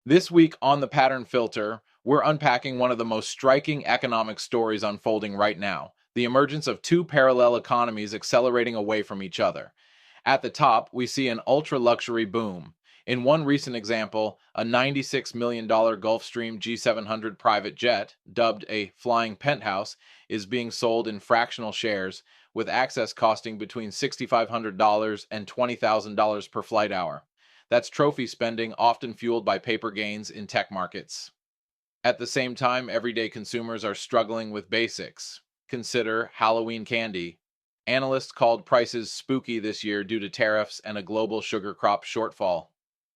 This week on the Pattern Filter, we're unpacking one of the most striking economic stories unfolding right now: the emergence of two parallel economies accelerating away from each other. At the top, we see an ultra luxury boom. In one recent example, a $96 million Gulfstream G700 private jet, dubbed a flying penthouse, is being sold in fractional shares, with access costing between $6,500 and $20,000 per flight hour. That's trophy spending, often fueled by paper gains in tech markets. At the same time, everyday consumers are struggling with basics. Consider Halloween candy. Analysts called prices spooky this year due to tariffs and a global sugar crop shortfall.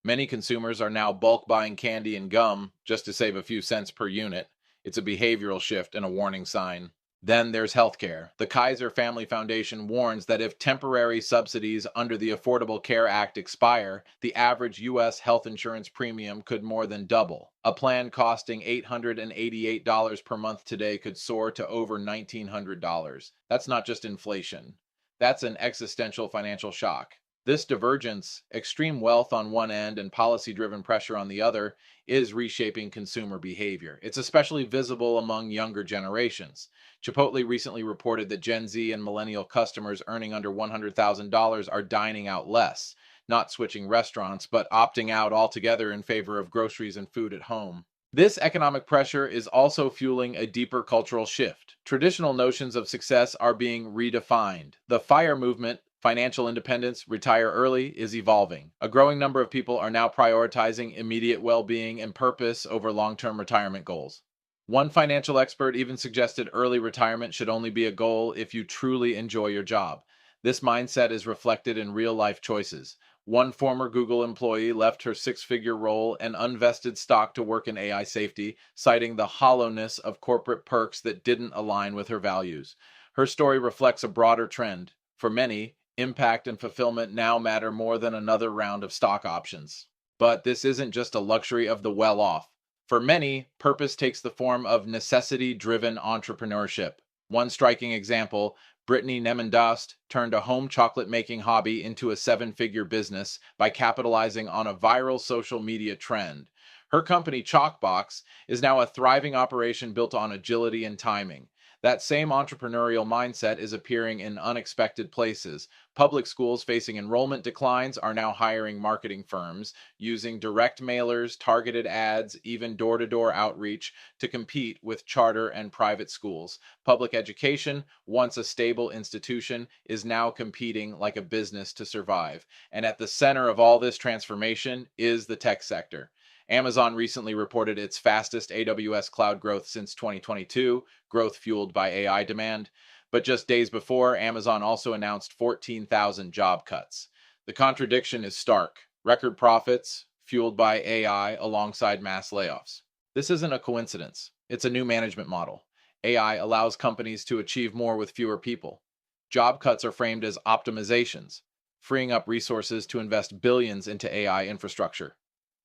Many consumers are now bulk buying candy and gum just to save a few cents per unit. It's a behavioral shift and a warning sign. Then there's healthcare. The Kaiser Family Foundation warns that if temporary subsidies under the Affordable Care Act expire, the average U.S. health insurance premium could more than double. A plan costing $888 per month today could soar to over $1,900. That's not just inflation. That's an existential financial shock. This divergence, extreme wealth on one end and policy driven pressure on the other, is reshaping consumer behavior. It's especially visible among younger generations. Chipotle recently reported that Gen Z and millennial customers earning under $100,000 are dining out less, not switching restaurants, but opting out altogether in favor of groceries and food at home. This economic pressure is also fueling a deeper cultural shift. Traditional notions of success are being redefined. The FIRE movement, financial independence, retire early, is evolving. A growing number of people are now prioritizing immediate well being and purpose over long term retirement goals. One financial expert even suggested early retirement should only be a goal if you truly enjoy your job. This mindset is reflected in real life choices. One former Google employee left her six-figure role and unvested stock to work in AI safety, citing the hollowness of corporate perks that didn't align with her values. Her story reflects a broader trend. For many, impact and fulfillment now matter more than another round of stock options. But this isn't just a luxury of the well off. For many, purpose takes the form of necessity driven entrepreneurship. One striking example: Brittany Nemendast turned a home chocolate making hobby into a seven-figure business by capitalizing on a viral social media trend. Her company, Chalkbox, is now a thriving operation built on agility and timing. That same entrepreneurial mindset is appearing in unexpected places. Public schools facing enrollment declines are now hiring marketing firms, using direct mailers, targeted ads, even door to door outreach to compete with charter and private schools. Public education, once a stable institution, is now competing like a business to survive. And at the center of all this transformation is the tech sector. Amazon recently reported its fastest AWS cloud growth since 2022, growth fueled by AI demand. But just days before, Amazon also announced 14,000 job cuts. The contradiction is stark: record profits, fueled by AI, alongside mass layoffs. This isn't a coincidence, it's a new management model. AI allows companies to achieve more with fewer people. Job cuts are framed as optimizations, freeing up resources to invest billions into AI infrastructure.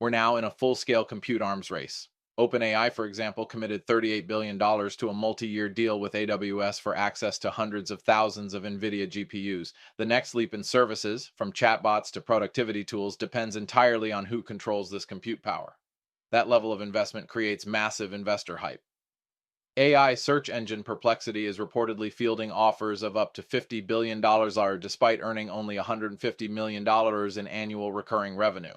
We're now in a full-scale compute arms race. OpenAI, for example, committed $38 billion to a multi-year deal with AWS for access to hundreds of thousands of NVIDIA GPUs. The next leap in services, from chatbots to productivity tools, depends entirely on who controls this compute power. That level of investment creates massive investor hype. AI search engine Perplexity is reportedly fielding offers of up to $50 billion despite earning only $150 million in annual recurring revenue.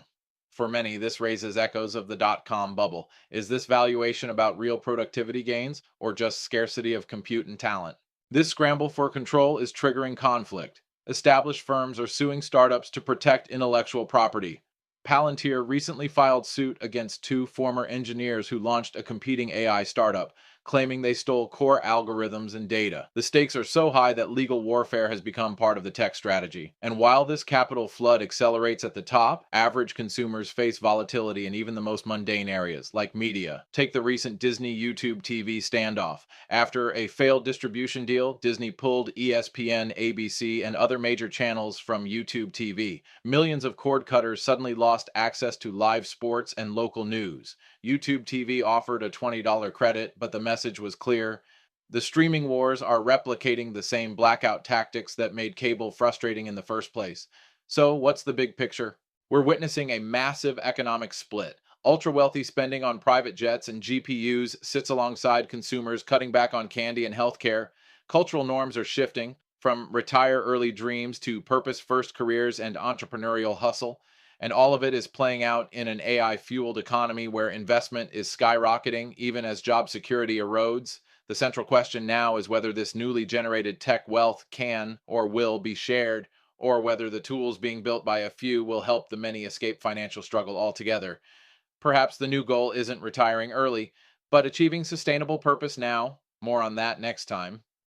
For many, this raises echoes of the dot-com bubble. Is this valuation about real productivity gains or just scarcity of compute and talent? This scramble for control is triggering conflict. Established firms are suing startups to protect intellectual property. Palantir recently filed suit against two former engineers who launched a competing AI startup, claiming they stole core algorithms and data. The stakes are so high that legal warfare has become part of the tech strategy. And while this capital flood accelerates at the top, average consumers face volatility in even the most mundane areas, like media. Take the recent Disney YouTube TV standoff. After a failed distribution deal, Disney pulled ESPN, ABC, and other major channels from YouTube TV. Millions of cord cutters suddenly lost access to live sports and local news. YouTube TV offered a $20 credit, but the message was clear: the streaming wars are replicating the same blackout tactics that made cable frustrating in the first place. So, what's the big picture? We're witnessing a massive economic split. Ultra wealthy spending on private jets and GPUs sits alongside consumers cutting back on candy and healthcare. Cultural norms are shifting from retire early dreams to purpose first careers and entrepreneurial hustle. And all of it is playing out in an AI fueled economy where investment is skyrocketing even as job security erodes. The central question now is whether this newly generated tech wealth can or will be shared, or whether the tools being built by a few will help the many escape financial struggle altogether. Perhaps the new goal isn't retiring early, but achieving sustainable purpose now. More on that next time.